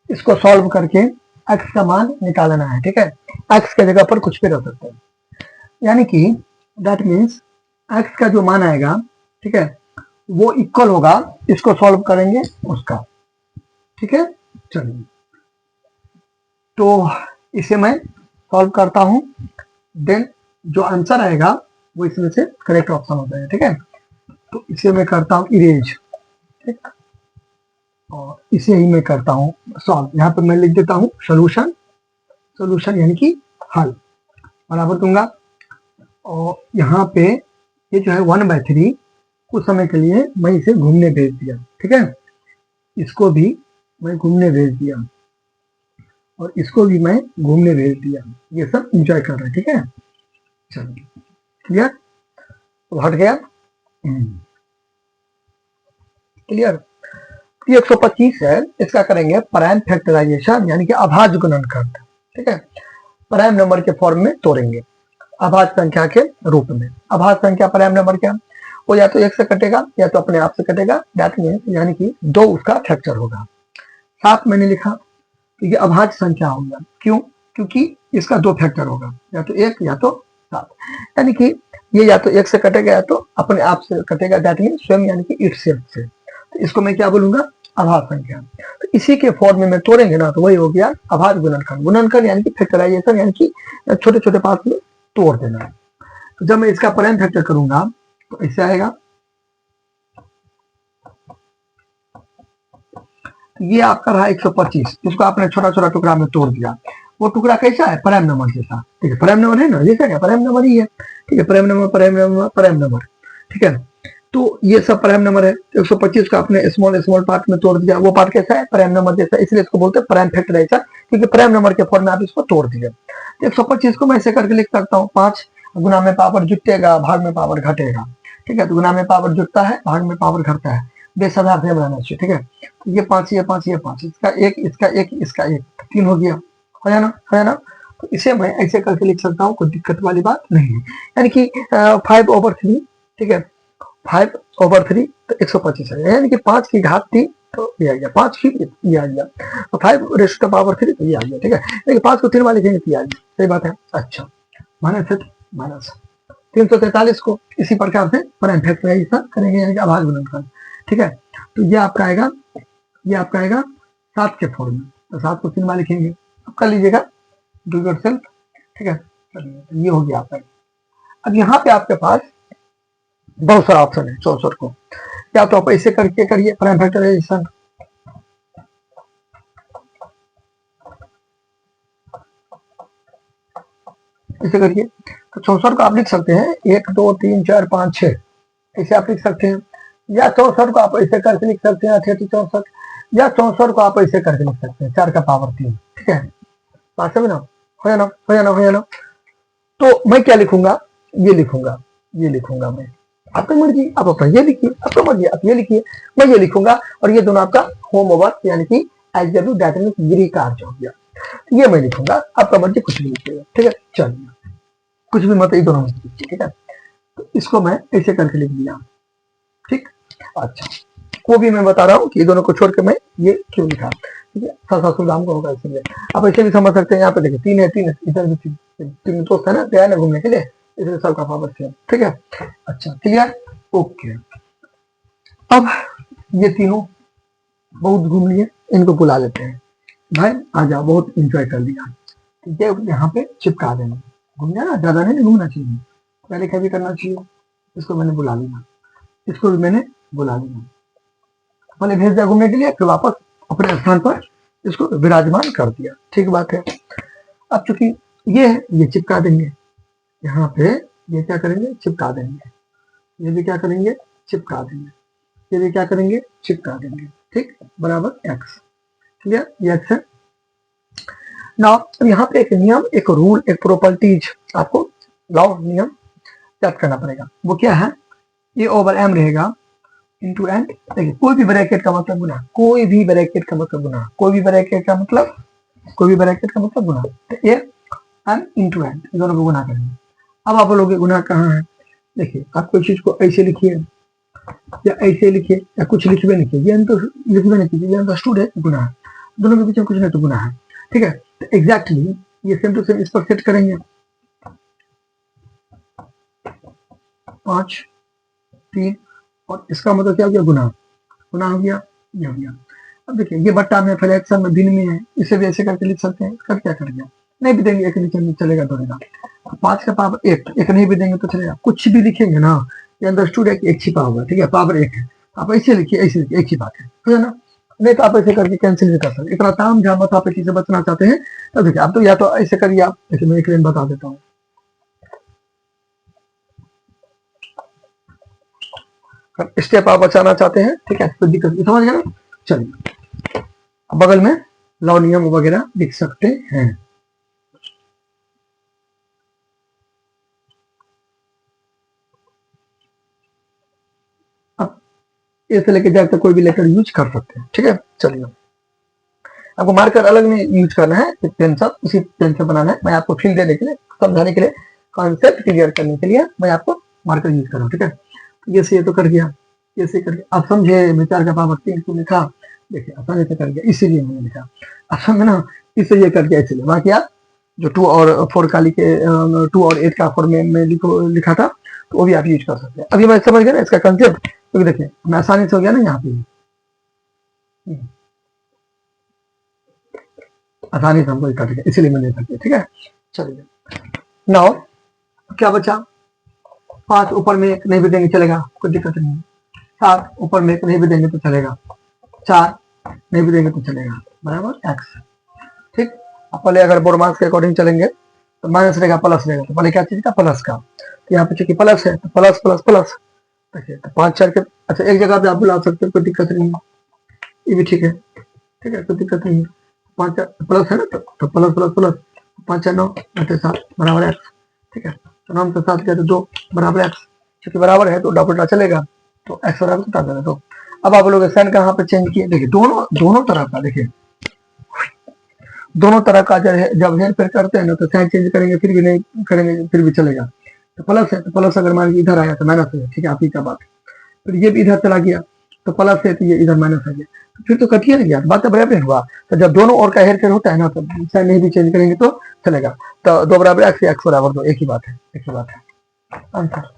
इसको सॉल्व करके एक्स का मान निकालना है, ठीक है। एक्स के जगह पर कुछ भी रख सकते हैं, यानी कि दैट मीन्स एक्स का जो मान आएगा, ठीक है, वो इक्वल होगा, इसको सॉल्व करेंगे उसका, ठीक है। चलिए, तो इसे मैं सॉल्व करता हूं, देन जो आंसर आएगा वो इसमें से करेक्ट ऑप्शन हो जाएगा, ठीक है। तो इसे मैं करता हूं इरेज, ठीक, और इसे ही मैं करता हूं सॉल्व। यहाँ पे मैं लिख देता हूं सोल्यूशन, सोल्यूशन यानी कि हल, बराबर दूंगा। और यहाँ पे ये जो है 1/3 कुछ समय के लिए मैं इसे घूमने भेज दिया, ठीक है। इसको भी मैं घूमने भेज दिया और इसको भी मैं घूमने भेज दिया, ये सब इंजॉय कर रहे हैं, ठीक है। चलिए, क्लियर, तो हट गया, क्लियर। 125 है, इसका करेंगे प्राइम फैक्टराइजेशन यानी कि अभाज्य गुणनखंड, ठीक है। प्राइम नंबर के फॉर्म में तोड़ेंगे अभाज्य संख्या के रूप में। अभाज्य संख्या प्राइम नंबर क्या, वो या तो 1 से कटेगा या तो अपने आप से कटेगा, दैट मीन्स यानी कि 2 उसका फैक्टर होगा। 7 मैंने लिखा, तो ये अभाज्य संख्या होगा, क्यों, क्योंकि इसका 2 फैक्टर होगा, या तो 1 या तो 7, यानी कि ये या तो 1 से कटेगा या तो अपने आप से कटेगा, दैट मीन्स स्वयं यानी कि इटसेल्फ से। तो इसको मैं क्या बोलूंगा, अभाज्य संख्या। तो इसी के फॉर्म में तोड़ेंगे ना, तो वही हो गया अभाज्य गुणनखंड। गुणनखंड यानी कि फैक्टराइजेशन, यानी कि छोटे छोटे पार्ट में तोड़ देना। तो जब मैं इसका प्राइम फैक्टर करूंगा तो ऐसे आएगा, ये आपका रहा 125, इसको आपने छोटा छोटा टुकड़ा में तोड़ दिया। वो टुकड़ा कैसा है, प्राइम नंबर जैसा, ठीक है, प्राइम नंबर है ना, जैसा क्या प्राइम नंबर ही है, ठीक है, prime number prime number prime number, ठीक है। तो ये सब प्राइम नंबर है। 125 को आपने स्मॉल स्मॉल पार्ट में तोड़ दिया, वो पार्ट कैसा है, प्राइम नंबर जैसा, इसलिए इसको बोलते हैं प्राइम फैक्टराइजेशन, क्योंकि प्राइम नंबर के फॉर्म में आप इसको तोड़ दिए। 125 को मैं ऐसे करके लिख सकता हूँ, 5 गुना में पावर जुटेगा, भाग में पावर घटेगा, ठीक है। तो गुना में पावर जुटता है, भाग में पावर घटता है, बेसधार से बनाना चाहिए, ठीक है। तो ये 5 ये 5 ये 5, इसका 1 इसका 1 इसका 1, 3 हो गया, है ना, है ना। तो इसे मैं ऐसे करके लिख सकता हूँ, कोई दिक्कत वाली बात नहीं है, यानी कि 5/3, ठीक है, 5/3 तो 125 है, यानी कि 5 की घात 3, तो ये आ गया 5 की, ये आ गया, तो 5/3 तो ये आ गया, ठीक है। लेकिन 5 को 3 वाले लिखेंगे तो ये आ गया, सही बात है। अच्छा, माइनस 343 को इसी प्रकार से प्राइम फैक्टराइजेशन करेंगे, यानी कि अभाज्य गुणनखंड, ठीक है। तो ये आपका आएगा, ये आपका आएगा 7 के फॉर्म में, तो 7 को 3 बार लिखेंगे, अब कर लीजिएगा डू योरसेल्फ, ठीक है। ये हो गया आपका। अब यहाँ पे आपके पास बहुत सारा ऑप्शन है 64 को, या तो आप ऐसे करके करिए प्राइम फैक्टराइजेशन, ऐसे करिए। तो 64 को आप लिख सकते हैं 1 2 3 4 5 6, ऐसे आप लिख सकते हैं, या 64 को आप ऐसे करके लिख सकते हैं 64, या 64 को आप ऐसे करके लिख सकते हैं 4 का पावर 3, ठीक है। बात समझ ना, हो जाना हो जाना हो जाना। तो मैं क्या लिखूंगा, ये लिखूंगा, ये लिखूंगा मैं, आपकी मर्जी, आप अपना ये लिखिए, आपकी मर्जी, आप ये लिखिए, मैं ये लिखूंगा, और ये दोनों आपका होमवर्क यानी कि एलजेब्रा डाटा में गृह कार्य हो गया, ये मैं लिखूंगा, आपका मर्जी कुछ भी लिखिएगा, ठीक है। चलिए, कुछ भी मतलब ये दोनों लिखिए, ठीक है। तो इसको मैं ऐसे करके लिख दिया, ठीक। अच्छा, वो भी मैं बता रहा हूँ कि ये दोनों को छोड़ के मैं ये क्यों लिखा, ठीक है, साम को होगा इसलिए। आप ऐसे भी समझ सकते हैं, यहाँ पे देखिए 3 है, 3 इधर भी 3 दोस्त है ना, गया ना घूमने के लिए, इसलिए सबका पावर सेम, ठीक है। अच्छा, क्लियर, ओके। अब ये तीनों बहुत घूम लिए, इनको बुला लेते हैं, भाई आ जाओ, बहुत इंजॉय कर लिया, ठीक है। यहाँ पे चिपका देना, घूमना ना, ज्यादा नहीं घूमना चाहिए, पहले क्या भी करना चाहिए। इसको मैंने बुला लिया, इसको भी मैंने बुला लिया, मैंने भेज दिया घूमने के लिए, फिर वापस अपने स्थान पर इसको विराजमान कर दिया, ठीक बात है। अब चूंकि ये है, ये चिपका देंगे यहाँ पे, ये क्या करेंगे, चिपका देंगे, ये भी क्या करेंगे, चिपका देंगे, ये भी क्या करेंगे, चिपका देंगे, ठीक, बराबर एक्स, क्लियर, ये एक्स है ना। यहाँ पे एक नियम, एक रूल, एक प्रॉपर्टीज आपको लॉ नियम याद करना पड़ेगा। वो क्या है, ये ओवर एम रहेगा इंटू एन, देखिए कोई भी ब्रैकेट का मतलब गुना, कोई भी ब्रैकेट का मतलब गुना, कोई भी ब्रैकेट का मतलब, कोई भी ब्रैकेट का मतलब गुना, तो ये एन इंटू एन, दोनों को गुना करेंगे। अब आप लोग गुना कहाँ है, देखिए आप कोई चीज को ऐसे लिखिए या ऐसे लिखिए या कुछ लिखिए लिखिए, ये तो लिखिए नहीं कीजिए, ये अंडरस्टूड है गुना। दोनों के बीच में कुछ नहीं तो गुना है, ठीक है। तो एग्जैक्टली ये सेम टू सेम इस पर सेट करेंगे, 5 3 और इसका मतलब क्या हो गया, गुना, गुना हो गया, ये हो गया। अब देखिए ये बट्टा में फ्रैक्शन में भिन्न में है, इसे भी ऐसे करके लिख सकते हैं, कर क्या कर गया, नहीं भी देंगे एक नीचे में चलेगा दौड़ेगा। 5 का पावर 1, एक नहीं भी देंगे तो चलेगा, कुछ भी लिखेंगे ना ये अंडरस्टूड है कि एक छिपा हुआ है, ठीक है, पावर 1 है, आप ऐसे लिखिए ऐसे लिखिए, एक ही बात है ना। नहीं तो आप ऐसे करके कैंसिल भी कर सकते, इतना ताम झाम बता पे चीजें बचना चाहते हैं तो देखिए आप तो या तो ऐसे करिए, आप ऐसे मैं एक लाइन बता देता हूँ, स्टेप आप बचाना चाहते हैं, ठीक है, तो दिक्कत समझ गए ना। चलिए बगल में लॉ नियम वगैरह लिख सकते हैं। अब ऐसे लेके जाकर कोई भी लेटर यूज कर सकते हैं, ठीक है। चलिए आपको मार्कर अलग नहीं यूज करना है, पेन सब उसी पेन से बनाना है, मैं आपको फील देने के लिए, समझाने के लिए, कॉन्सेप्ट क्लियर करने के लिए मैं आपको मार्कर यूज कर रहा हूँ, ठीक है। ये से ये तो कर गया, ये से कर गया, आप समझे, मैं 4 का पावर 3 को लिखा, देखिए आसानी से कर गया, इसीलिए मैंने लिखा, आप समझे ना, इससे ये कर गया इसलिए। बाकी आप जो 2 और 4 का लिखे, 2 और 8 का फॉर में लिखा था तो वो भी आप यूज कर सकते हैं। अभी मैं समझ गया ना इसका कंसेप्ट, क्योंकि देखिए मैं आसानी से हो गया ना यहाँ पे, आसानी से हमको कट गया, इसीलिए मैंने कर दिया, ठीक है। चलिए नाउ क्या बचा, 5 ऊपर में एक नहीं भी देंगे चलेगा, कोई दिक्कत नहीं है, 7 ऊपर में एक नहीं भी देंगे तो चलेगा, 4 नहीं भी देंगे तो चलेगा, बराबर एक्स, ठीक। अब पहले अगर बोरमास के अकॉर्डिंग चलेंगे तो माइनस रहेगा प्लस रहेगा, तो पहले क्या चीज का, प्लस का, तो यहाँ पे चूंकि प्लस है तो प्लस प्लस प्लस, देखिए तो 5 4 के, अच्छा एक जगह पे आप बुला सकते हो, कोई दिक्कत नहीं है, ये भी ठीक है, ठीक है, कोई दिक्कत नहीं है, 5 प्लस है ना तो प्लस प्लस प्लस, 5 4 9 7 बराबर एक्स, ठीक है, तो 9 से 7 किया तो 2 बराबर एक्स, क्योंकि बराबर है तो डबल चलेगा, तो एक्स बराबर बता देना। तो अब आप लोग साइन कहाँ पे चेंज किए, देखिए दोनों तरह का, देखिए दोनों तरह का जब हेर फेर करते हैं ना तो साइन चेंज करेंगे फिर भी नहीं करेंगे फिर भी चलेगा, तो प्लस है तो प्लस अगर मान लीजिए इधर आया तो माइनस है, ठीक है, आप ही का बात है, फिर ये भी इधर चला गया तो प्लस है तो ये इधर माइनस आ गया, तो फिर तो कटिए नहीं गया, बात तो बराबर हुआ। तो जब दोनों और का हेर फेर होता है ना तो साइन नहीं भी चेंज करेंगे तो चलेगा, तो 2 बराबर एक्स, एक्स बराबर 2, एक ही बात है, एक ही बात है आंसर।